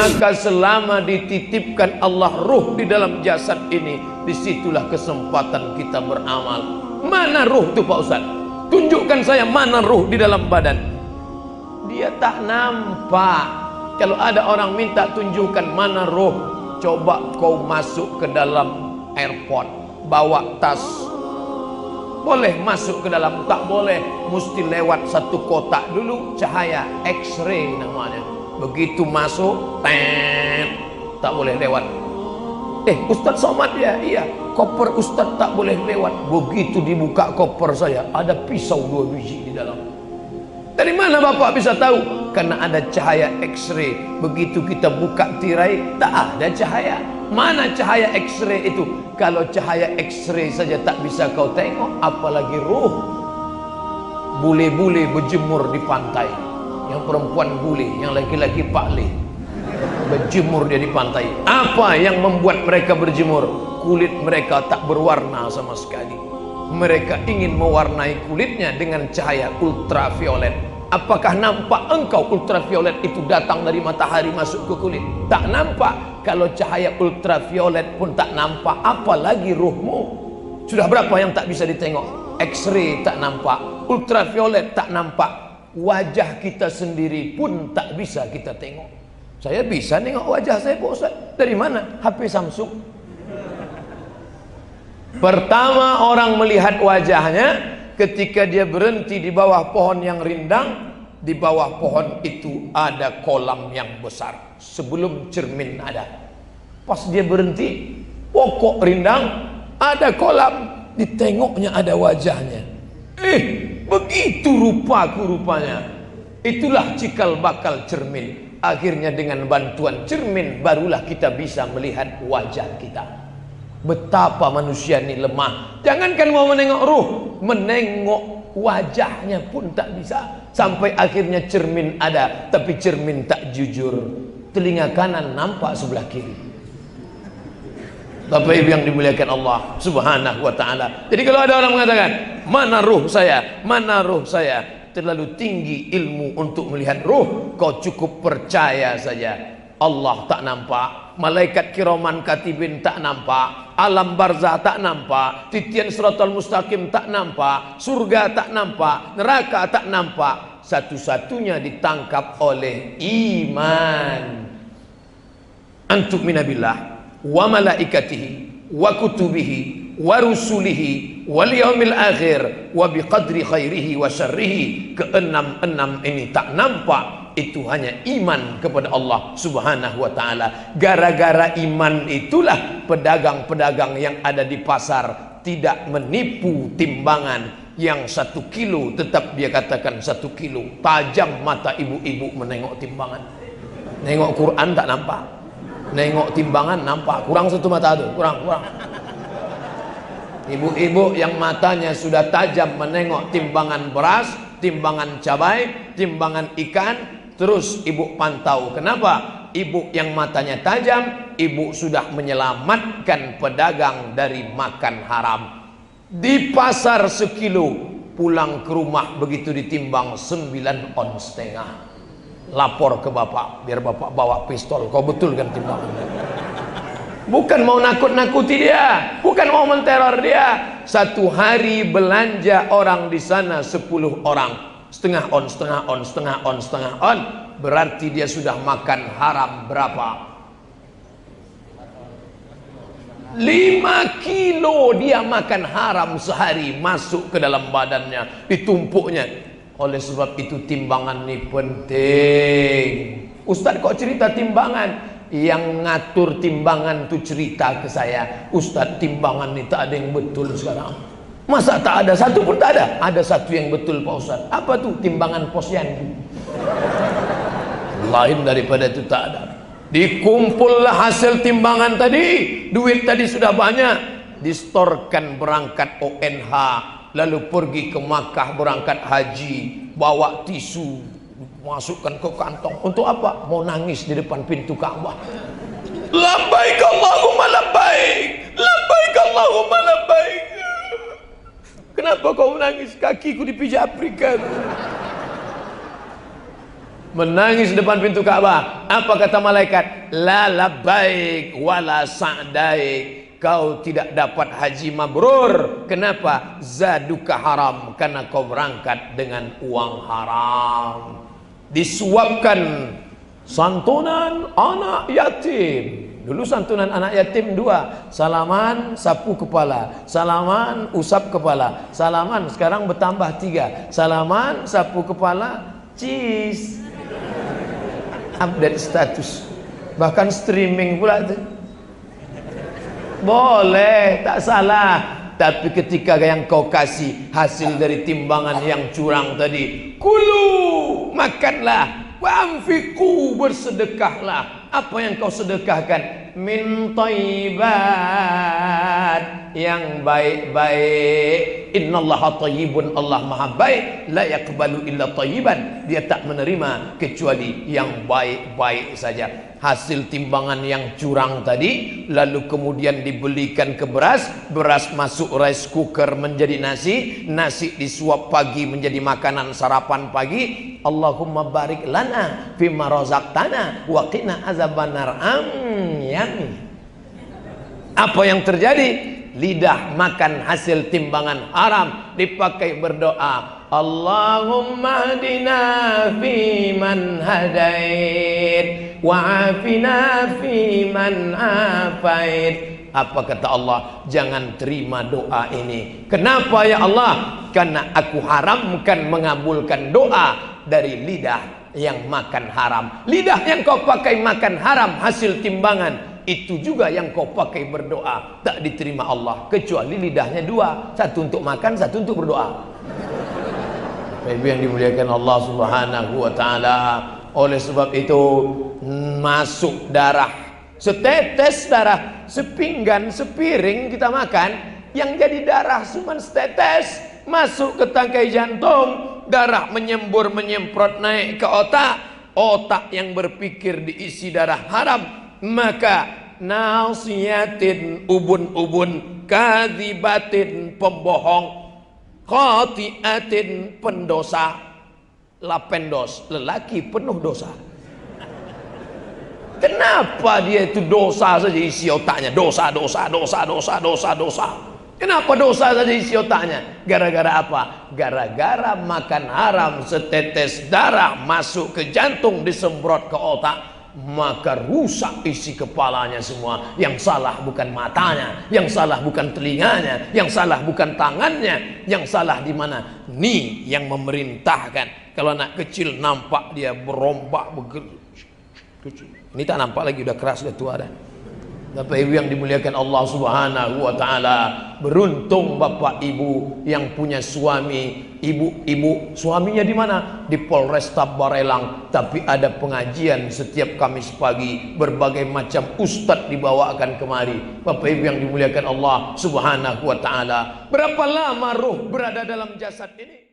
Maka selama dititipkan Allah ruh di dalam jasad ini, disitulah kesempatan kita beramal. Mana ruh tuh Pak Ustaz? Tunjukkan saya mana ruh di dalam badan. Dia tak nampak. Kalau ada orang minta tunjukkan mana ruh, coba kau masuk ke dalam airport, bawa tas. Boleh masuk ke dalam? Tak boleh. Mesti lewat satu kotak dulu, cahaya X-ray namanya. Begitu masuk, tak boleh lewat. Ustaz Somad ya? Iya. Koper Ustaz tak boleh lewat. Begitu dibuka koper saya, ada pisau 2 biji di dalam. Dari mana Bapak bisa tahu? Karena ada cahaya X-ray. Begitu kita buka tirai, tak ada cahaya. Mana cahaya X-ray itu? Kalau cahaya X-ray saja tak bisa kau tengok, apalagi ruh. Bule-bule berjemur di pantai. Yang perempuan bule, yang laki-laki pakle. Berjemur dia di pantai. Apa yang membuat mereka berjemur? Kulit mereka tak berwarna sama sekali. Mereka ingin mewarnai kulitnya dengan cahaya ultraviolet. Apakah nampak engkau ultraviolet itu datang dari matahari masuk ke kulit? Tak nampak. Kalau cahaya ultraviolet pun tak nampak, apalagi ruhmu. Sudah berapa yang tak bisa ditengok? X-ray tak nampak, ultraviolet tak nampak. Wajah kita sendiri pun tak bisa kita tengok. Saya bisa nengok wajah saya Pak Ustaz. Dari mana? HP Samsung. Pertama orang melihat wajahnya ketika dia berhenti di bawah pohon yang rindang. Di bawah pohon itu ada kolam yang besar. Sebelum cermin ada. Pas dia berhenti, pokok rindang, ada kolam. Ditengoknya ada wajahnya. Begitu rupaku rupanya. Itulah cikal bakal cermin. Akhirnya dengan bantuan cermin barulah kita bisa melihat wajah kita. Betapa manusia ini lemah. Jangankan mau menengok ruh, menengok wajahnya pun tak bisa. Sampai akhirnya cermin ada, tapi cermin tak jujur. Telinga kanan nampak sebelah kiri. Bapak Ibu yang dimuliakan Allah Subhanahu wa ta'ala. Jadi kalau ada orang mengatakan, mana ruh saya? Mana ruh saya? Terlalu tinggi ilmu untuk melihat ruh. Kau cukup percaya saja. Allah tak nampak, malaikat kiraman katibin tak nampak, alam barzah tak nampak, titian siratal mustaqim tak nampak, surga tak nampak, neraka tak nampak. Satu-satunya ditangkap oleh iman. Antum minabillah wa malaikatihi wa kutubihi wa rusulihi wal yaumil akhir wa biqadri khairihi wa syarrihi. Keenam-enam ini tak nampak. Itu hanya iman kepada Allah Subhanahu wa ta'ala. Gara-gara iman itulah pedagang-pedagang yang ada di pasar tidak menipu timbangan. Yang 1 kilo tetap dia katakan 1 kilo. Tajam mata ibu-ibu menengok timbangan. Nengok Quran tak nampak, nengok timbangan nampak. Kurang 1 mata tuh, kurang. Ibu-ibu yang matanya sudah tajam menengok timbangan beras, timbangan cabai, timbangan ikan. Terus ibu pantau. Kenapa? Ibu yang matanya tajam, ibu sudah menyelamatkan pedagang dari makan haram. Di pasar 1 kilo, pulang ke rumah begitu ditimbang 9,5 ons. Lapor ke bapak, biar bapak bawa pistol. Kau betul kan timbangannya? Bukan mau nakut-nakuti dia, bukan mau menteror dia. 1 hari belanja orang di sana 10 orang. Setengah on, berarti dia sudah makan haram berapa? 5 kilo dia makan haram sehari masuk ke dalam badannya, ditumpuknya. Oleh sebab itu timbangan ini penting. Ustaz kok cerita timbangan? Yang ngatur timbangan tuh cerita ke saya, Ustaz timbangan ini tak ada yang betul sekarang. Masa tak ada? Satu pun tak ada. Ada satu yang betul Pak Ustaz. Apa tuh? Timbangan posyandu. Lain daripada itu tak ada. Dikumpullah hasil timbangan tadi. Duit tadi sudah banyak. Distorkan berangkat ONH. Lalu pergi ke Makkah berangkat haji. Bawa tisu. Masukkan ke kantong. Untuk apa? Mau nangis di depan pintu Ka'bah. Labbaik Allahumma labbaik. Labbaik Allahumma labbaik. Kenapa kau menangis? Kakiku dipijak Afrika. menangis depan pintu Ka'bah. Apa kata malaikat? La labbaik wala sa'daik. Kau tidak dapat haji mabrur. Kenapa? Zaduka haram, karena kau berangkat dengan uang haram. Disuapkan santunan anak yatim. Dulu santunan anak yatim 2, salaman sapu kepala, salaman usap kepala, salaman. Sekarang bertambah 3, salaman sapu kepala, cheese. Update status, bahkan streaming pula itu. Boleh, tak salah. Tapi ketika yang kau kasih hasil dari timbangan yang curang tadi, kulu, makanlah, wa'amfiku, bersedekahlah. Apa yang kau sedekahkan? Min thayyibat, yang baik-baik. Innallaha thayyibun, Allah maha baik. La yaqbalu illa thayyiban, dia tak menerima kecuali yang baik-baik saja. Hasil timbangan yang curang tadi lalu kemudian dibelikan ke beras, beras masuk rice cooker menjadi nasi, nasi disuap pagi menjadi makanan sarapan pagi. Allahumma barik lana fima razaqtana wa qina azabannar. Yummy. Apa yang terjadi? Lidah makan hasil timbangan haram, dipakai berdoa, Allahumma hadina fiman hadait wa afina fiman afait. Apa kata Allah? Jangan terima doa ini. Kenapa ya Allah? Karena aku haramkan mengabulkan doa dari lidah yang makan haram. Lidah yang kau pakai makan haram hasil timbangan, itu juga yang kau pakai berdoa, tak diterima Allah. Kecuali lidahnya 2, satu untuk makan, satu untuk berdoa. Ibu yang dimuliakan Allah Subhanahu wa taala. Oleh sebab itu, masuk darah, setetes darah, sepinggan, sepiring kita makan, yang jadi darah cuma setetes, masuk ke tangkai jantung, darah menyembur menyemprot naik ke otak, otak yang berpikir diisi darah haram. Maka nasiyatin, ubun-ubun, kadzibatin, pembohong, khati'atin, pendosa, lapendos, lelaki penuh dosa. Kenapa dia itu dosa saja isi otaknya? Dosa, dosa, dosa, dosa, dosa, dosa. Kenapa dosa saja isi otaknya? Gara-gara apa? Gara-gara makan haram, setetes darah masuk ke jantung, disemprot ke otak, maka rusak isi kepalanya semua. Yang salah bukan matanya, yang salah bukan telinganya, yang salah bukan tangannya, yang salah di mana? Ni yang memerintahkan. Kalau anak kecil nampak dia berombak begitu, ini tak nampak lagi, udah keras, udah tua dah. Bapak ibu yang dimuliakan Allah Subhanahu wa taala, beruntung bapak ibu yang punya suami. Ibu suaminya di mana? Di Polresta Barelang, tapi ada pengajian setiap Kamis pagi, berbagai macam ustadz dibawakan kemari. Bapak ibu yang dimuliakan Allah Subhanahu wa taala, berapa lama ruh berada dalam jasad ini?